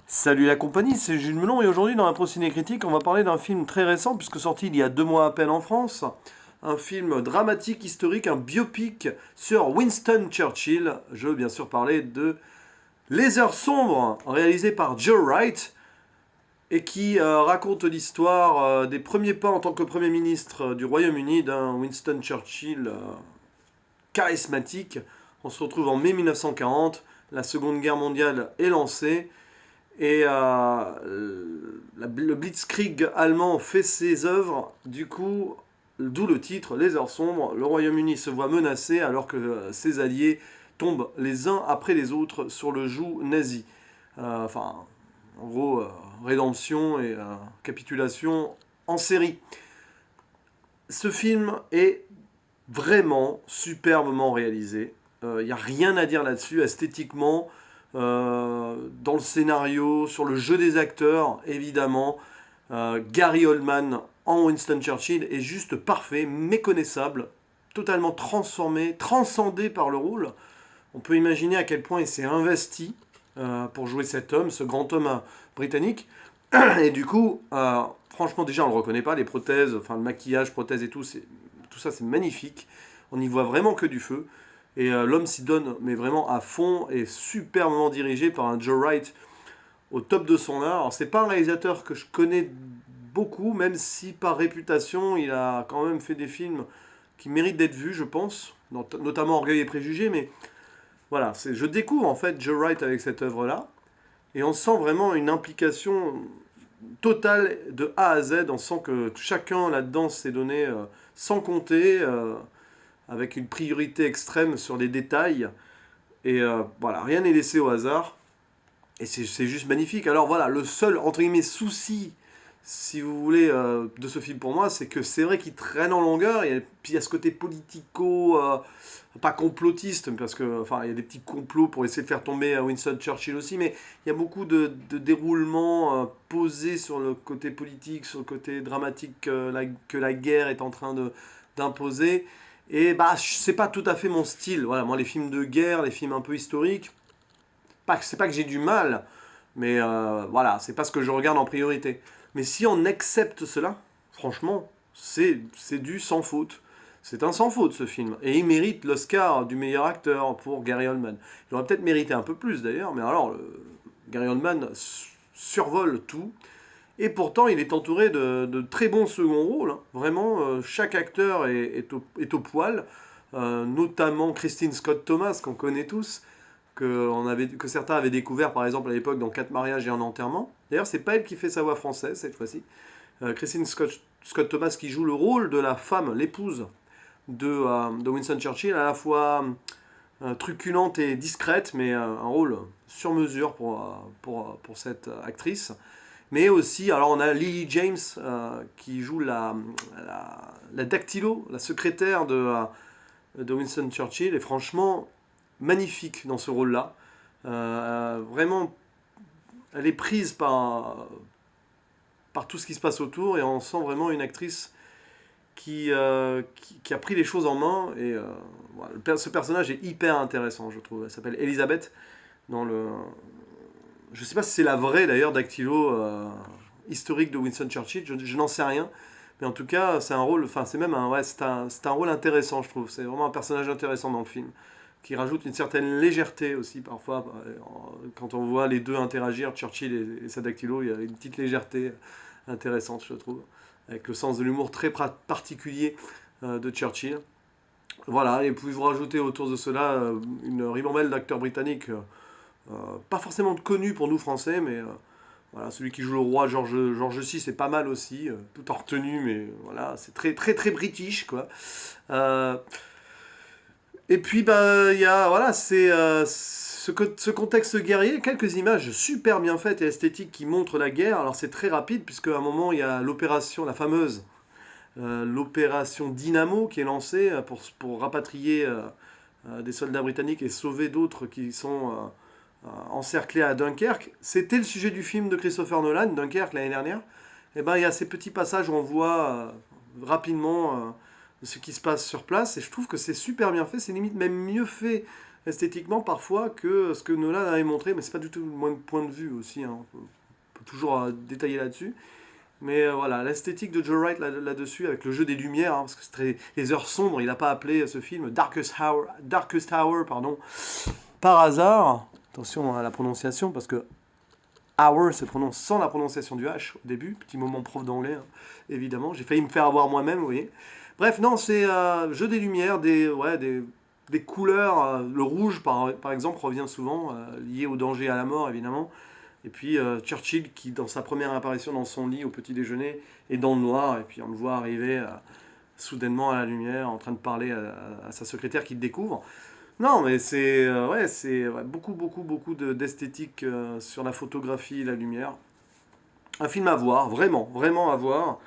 Salut la compagnie, c'est Jules Melon et aujourd'hui dans la Ciné Critique, on va parler d'un film très récent puisque sorti il y a 2 mois à peine en France. Un film dramatique, historique, un biopic sur Winston Churchill. Je veux bien sûr parler de Les Heures Sombres, réalisé par Joe Wright et qui raconte l'histoire des premiers pas en tant que Premier ministre du Royaume-Uni d'un Winston Churchill charismatique. On se retrouve en mai 1940, la Seconde Guerre mondiale est lancée. Et le Blitzkrieg allemand fait ses œuvres, du coup, d'où le titre, Les Heures Sombres. Le Royaume-Uni se voit menacé alors que ses alliés tombent les uns après les autres sur le joug nazi. Enfin, en gros, rédemption et capitulation en série. Ce film est vraiment superbement réalisé. Il n'y a rien à dire là-dessus, esthétiquement, dans le scénario, sur le jeu des acteurs, évidemment. Gary Oldman en Winston Churchill est juste parfait, méconnaissable, totalement transformé, transcendé par le rôle. On peut imaginer à quel point il s'est investi pour jouer cet homme, ce grand homme britannique. Et du coup, franchement, déjà, on le reconnaît pas, les prothèses, enfin le maquillage, prothèses et tout, tout ça, c'est magnifique. On n'y voit vraiment que du feu. Et l'homme s'y donne, mais vraiment à fond, et superbement dirigé par un Joe Wright au top de son art. Alors, c'est pas un réalisateur que je connais beaucoup, même si par réputation, il a quand même fait des films qui méritent d'être vus, je pense, notamment Orgueil et Préjugés. Mais voilà, je découvre en fait Joe Wright avec cette œuvre-là, et on sent vraiment une implication totale de A à Z. On sent que chacun là-dedans s'est donné sans compter. Avec une priorité extrême sur les détails. Et voilà, rien n'est laissé au hasard. Et c'est juste magnifique. Alors voilà, le seul, entre guillemets, souci, si vous voulez, de ce film pour moi, c'est que c'est vrai qu'il traîne en longueur. Puis il y a ce côté politico, pas complotiste, parce que, enfin, il y a des petits complots pour essayer de faire tomber Winston Churchill aussi, mais il y a beaucoup de déroulements posés sur le côté politique, sur le côté dramatique que la guerre est en train d'imposer. Et bah, c'est pas tout à fait mon style. Voilà, moi, les films de guerre, les films un peu historiques, c'est pas que j'ai du mal, mais voilà, c'est pas ce que je regarde en priorité. Mais si on accepte cela, franchement, c'est du sans faute. C'est un sans faute ce film. Et il mérite l'Oscar du meilleur acteur pour Gary Oldman. Il aurait peut-être mérité un peu plus d'ailleurs, mais alors, Gary Oldman survole tout. Et pourtant, il est entouré de très bons second rôles, hein. Vraiment, chaque acteur est au poil. Notamment Christine Scott Thomas, qu'on connaît tous, que certains avaient découvert par exemple à l'époque dans 4 mariages et un enterrement. D'ailleurs, c'est pas elle qui fait sa voix française cette fois-ci. Christine Scott Thomas qui joue le rôle de la femme, l'épouse de Winston Churchill, à la fois truculente et discrète, mais un rôle sur mesure pour cette actrice. Mais aussi, alors on a Lily James qui joue la dactylo, la secrétaire de Winston Churchill, et franchement, magnifique dans ce rôle-là. Vraiment, elle est prise par tout ce qui se passe autour, et on sent vraiment une actrice qui a pris les choses en main. Et voilà, ce personnage est hyper intéressant, je trouve. Elle s'appelle Elizabeth. Dans le, je sais pas si c'est la vraie d'ailleurs dactylo historique de Winston Churchill, je n'en sais rien. Mais en tout cas, c'est un rôle, enfin c'est même un, ouais, c'est un rôle intéressant, je trouve. C'est vraiment un personnage intéressant dans le film, qui rajoute une certaine légèreté aussi parfois. Quand on voit les deux interagir, Churchill et sa dactylo, il y a une petite légèreté intéressante, je trouve, avec le sens de l'humour très particulier de Churchill. Voilà, et puis vous rajoutez autour de cela une ribambelle d'acteurs britanniques, pas forcément connus pour nous français, mais voilà, celui qui joue le roi George VI c'est pas mal aussi, tout en retenue, mais voilà, c'est très très très british quoi. Euh, et puis bah il y a voilà, c'est ce contexte guerrier, quelques images super bien faites et esthétiques qui montrent la guerre. Alors c'est très rapide puisque à un moment il y a l'opération, la fameuse l'opération Dynamo qui est lancée pour rapatrier des soldats britanniques et sauver d'autres qui sont encerclés à Dunkerque. C'était le sujet du film de Christopher Nolan, Dunkerque, l'année dernière. Et ben il y a ces petits passages où on voit rapidement ce qui se passe sur place, et je trouve que c'est super bien fait, c'est limite même mieux fait esthétiquement parfois que ce que Nolan avait montré, mais c'est pas du tout le même point de vue aussi, hein. On peut toujours détailler là-dessus. Mais voilà, l'esthétique de Joe Wright là-dessus, avec le jeu des lumières, hein, parce que c'est les heures sombres, il n'a pas appelé ce film Darkest Hour, pardon, par hasard. Attention à la prononciation, parce que Hour se prononce sans la prononciation du H au début, petit moment prof d'anglais, hein, évidemment. J'ai failli me faire avoir moi-même, vous voyez. Bref, non, c'est jeu des lumières, des couleurs. Le rouge, par exemple, revient souvent, lié au danger et à la mort, évidemment. Et puis Churchill, qui, dans sa première apparition dans son lit au petit déjeuner, est dans le noir, et puis on le voit arriver soudainement à la lumière, en train de parler à sa secrétaire qui le découvre. Non, mais c'est beaucoup, beaucoup, beaucoup d'esthétique sur la photographie et la lumière. Un film à voir, vraiment, vraiment à voir.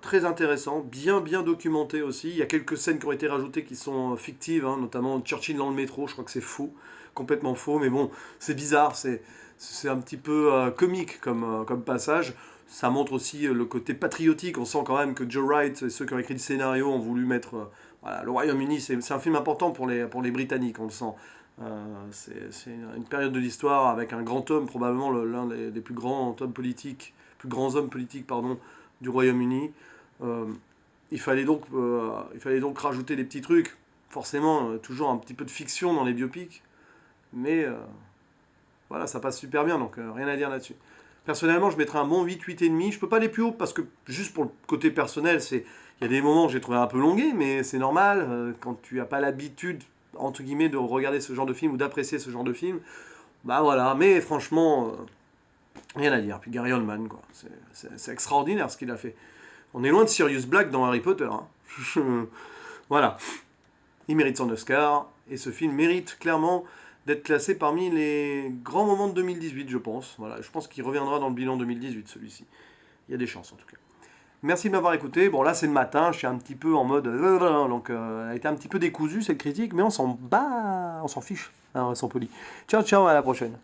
Très intéressant, bien, bien documenté aussi. Il y a quelques scènes qui ont été rajoutées qui sont fictives, hein, notamment Churchill dans le métro, je crois que c'est faux, complètement faux, mais bon, c'est bizarre, c'est un petit peu comique comme passage. Ça montre aussi le côté patriotique. On sent quand même que Joe Wright et ceux qui ont écrit le scénario ont voulu mettre voilà, le Royaume-Uni. C'est un film important pour les Britanniques, on le sent. C'est une période de l'histoire avec un grand homme, probablement l'un des plus grands hommes politiques, pardon, du Royaume-Uni. Euh, il fallait donc rajouter des petits trucs. Forcément, toujours un petit peu de fiction dans les biopics, mais voilà, ça passe super bien, donc rien à dire là-dessus. Personnellement, je mettrais un bon 8, 8,5. Je peux pas aller plus haut parce que, juste pour le côté personnel, il y a des moments que j'ai trouvé un peu longués, mais c'est normal. Quand tu n'as pas l'habitude, entre guillemets, de regarder ce genre de film ou d'apprécier ce genre de film, bah voilà. Mais franchement, rien à dire. Puis Gary Oldman, quoi. C'est extraordinaire ce qu'il a fait. On est loin de Sirius Black dans Harry Potter, hein. Voilà. Il mérite son Oscar, et ce film mérite clairement d'être classé parmi les grands moments de 2018, je pense. Voilà, je pense qu'il reviendra dans le bilan 2018, celui-ci. Il y a des chances, en tout cas. Merci de m'avoir écouté. Bon, là, c'est le matin, je suis un petit peu en mode... donc, elle a été un petit peu décousue, cette critique, mais on s'en bat, on s'en fiche, hein, on s'en polie. Ciao, ciao, à la prochaine.